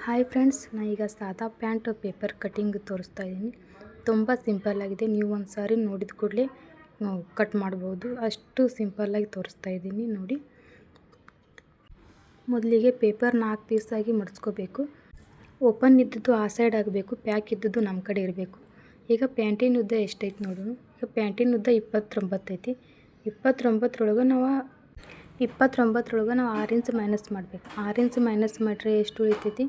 Hi friends, ನಾನು ಈಗ ಸಾದಾ ಪ್ಯಾಂಟ್ ಪೇಪರ್ ಕಟಿಂಗ್ ತೋರಿಸ್ತಾ ಇದ್ದೀನಿ. ತುಂಬ ಸಿಂಪಲ್ ಆಗಿದೆ. ನೀವು ಒಂದು ಸಾರಿ ನೋಡಿದ ಕೂಡಲೇ ಕಟ್ ಮಾಡ್ಬೋದು. ಅಷ್ಟು ಸಿಂಪಲ್ಲಾಗಿ ತೋರಿಸ್ತಾ ಇದ್ದೀನಿ ನೋಡಿ. ಮೊದಲಿಗೆ ಪೇಪರ್ 4 ಪೀಸಾಗಿ ಮಡಿಸ್ಕೋಬೇಕು. ಓಪನ್ ಇದ್ದದ್ದು ಆ ಸೈಡ್ ಆಗಬೇಕು, ಪ್ಯಾಕ್ ಇದ್ದದ್ದು ನಮ್ಮ ಕಡೆ ಇರಬೇಕು. ಈಗ ಪ್ಯಾಂಟಿನ ಉದ್ದ ಎಷ್ಟೈತೆ ನೋಡೋಣ. ಈಗ ಪ್ಯಾಂಟಿನ ಉದ್ದ 29 ಐತಿ. 29ರೊಳಗೆ ನಾವು 6 ಇಂಚ್ ಮೈನಸ್ ಮಾಡಬೇಕು. 6 ಇಂಚ್ ಮೈನಸ್ ಮಾಡಿದ್ರೆ ಎಷ್ಟು ಉಳಿತೈತಿ?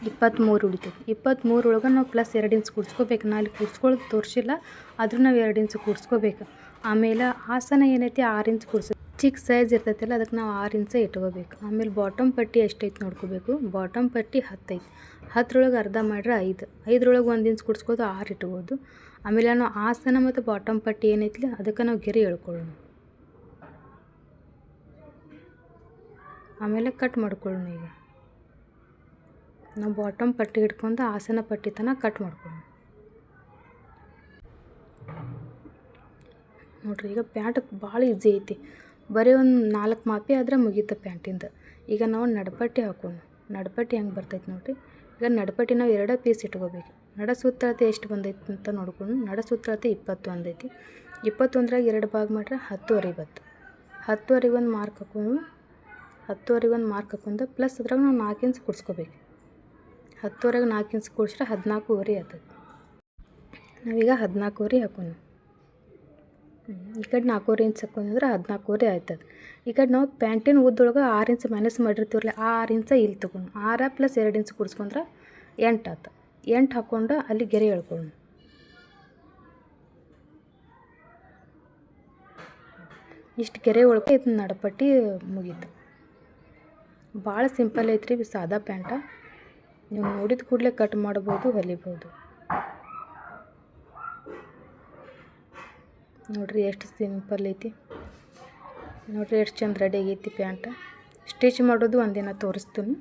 23 ಉಳಿತೈತಿ. 23ರೊಳಗೆ ನಾವು ಪ್ಲಸ್ 2 ಇಂಚ್ ಕೂಡಿಸ್ಕೋಬೇಕು. ನಾನು ಅಲ್ಲಿ ಕೂಡಿಸ್ಕೊಳ್ಳೋದು ತೋರಿಸಿಲ್ಲ, ಆದರೂ ನಾವು 2 ಇಂಚ್ ಕೂಡಿಸ್ಕೋಬೇಕು. ಆಮೇಲೆ ಆಸನ ಏನೈತಿ 6 ಇಂಚ್ ಕೂಡಿಸ್. ಚಿಕ್ಕ ಸೈಜ್ ಇರ್ತೈತಿಲ್ಲ, ಅದಕ್ಕೆ ನಾವು 6 ಇಂಚ ಇಟ್ಕೋಬೇಕು. ಆಮೇಲೆ ಬಾಟಮ್ ಪಟ್ಟಿ ಎಷ್ಟೈತೆ ನೋಡ್ಕೋಬೇಕು. ಬಾಟಮ್ ಪಟ್ಟಿ 10 ಐತಿ. 10ರೊಳಗೆ ಅರ್ಧ ಮಾಡಿದ್ರೆ 5. 5ರೊಳಗೆ 1 ಇಂಚ್ ಕೂಡಿಸ್ಕೋದು 6 ಇಟ್ಬೋದು. ಆಮೇಲೆ ನಾವು ಆಸನ ಮತ್ತು ಬಾಟಮ್ ಪಟ್ಟಿ ಏನೈತಿಲ್ಲ ಅದಕ್ಕೆ ನಾವು ಗೆರೆ ಎಳ್ಕೊಳ್ಳೋಣ. ಆಮೇಲೆ ಕಟ್ ಮಾಡ್ಕೊಳ್ಳೋಣ. ಈಗ ನಾವು ಬಾಟಮ್ ಪಟ್ಟಿ ಹಿಡ್ಕೊಂಡು ಆಸನ ಪಟ್ಟಿ ತನಕ ಕಟ್ ಮಾಡ್ಕೊಳ್ಳೋಣ. ನೋಡ್ರಿ, ಈಗ ಪ್ಯಾಂಟ್ ಭಾಳ ಈಸಿ ಐತಿ. ಬರೀ ಒಂದು 4 ಮಾಪಿ ಆದರೆ ಮುಗೀತು ಪ್ಯಾಂಟಿಂದ. ಈಗ ನಾವು ನಡಪಟ್ಟಿ ಹಾಕೋಣ. ನಡಪಟ್ಟಿ ಹೆಂಗೆ ಬರ್ತೈತೆ ನೋಡಿರಿ. ಈಗ ನಡಪಟ್ಟಿ ನಾವು 2 ಪೀಸ್ ಇಟ್ಕೋಬೇಕು. ನಡ ಸೂತ್ರಳತೆ ಎಷ್ಟು ಬಂದೈತೆ ಅಂತ ನೋಡ್ಕೊಂಡು, ನಡ ಸೂತ್ರಳತೆ 21 ಐತಿ. 21ರಾಗ 2 ಭಾಗ ಮಾಡಿದ್ರೆ 10ವರೆಗೆ ಬತ್ತು. 10ವರೆಗೆ ಒಂದು ಮಾರ್ಕ್ ಹಾಕೊಂಡು, 10ವರೆಗೆ ಒಂದು ಮಾರ್ಕ್ ಹಾಕೊಂಡು ಪ್ಲಸ್ ಅದ್ರಾಗ ನಾವು 4 ಇಂಚ್ ಕೂಡಿಸ್ಕೋಬೇಕು. 10ವರೆಗೆ 4 ಇಂಚ್ ಕೂಡಿಸ್ರೆ 14ವರೆ ಆಗ್ತದೆ. ನಾವೀಗ 14ವರೆ ಹಾಕೋಣ. ಈ ಕಡೆ 4ವರೆ ಇಂಚ್ ಹಾಕೊಂಡ್ರೆ 14ವರೆ ಆಯ್ತದೆ. ಈ ಕಡೆ ನಾವು ಪ್ಯಾಂಟಿನ ಉದ್ದೊಳಗೆ 6 ಇಂಚ್ ಮೈನಸ್ ಮಾಡಿರ್ತೀವಲ್ಲ, ಆ 6 ಇಂಚ ಇಲ್ಲಿ ತೊಗೊಂಡು 6 ಪ್ಲಸ್ 2 ಇಂಚ್ ಕೂಡಿಸ್ಕೊಂಡ್ರೆ 8 ಆಯ್ತು. 8 ಹಾಕ್ಕೊಂಡು ಅಲ್ಲಿ ಗೆರೆ ಎಳ್ಕೊಳ್ಳೋಣ. ಇಷ್ಟು ಗೆರೆ ಒಳಗೆ ಇದನ್ನ ನಡಪಟ್ಟಿ ಮುಗೀತು. ಭಾಳ ಸಿಂಪಲ್ ಐತ್ರಿ ಸಾದಾ ಪ್ಯಾಂಟ. ನೀವು ನೋಡಿದ ಕೂಡಲೇ ಕಟ್ ಮಾಡ್ಬೋದು, ಹೊಲಿಬೋದು. ನೋಡಿರಿ ಎಷ್ಟು ಸಿಂಪಲ್ ಐತಿ. ನೋಡಿರಿ ಎಷ್ಟು ಚಂದ ರೆಡಿ ಆಗೈತಿ ಪ್ಯಾಂಟ. ಸ್ಟಿಚ್ ಮಾಡೋದು ಒಂದಿನ ತೋರಿಸ್ತೀನಿ.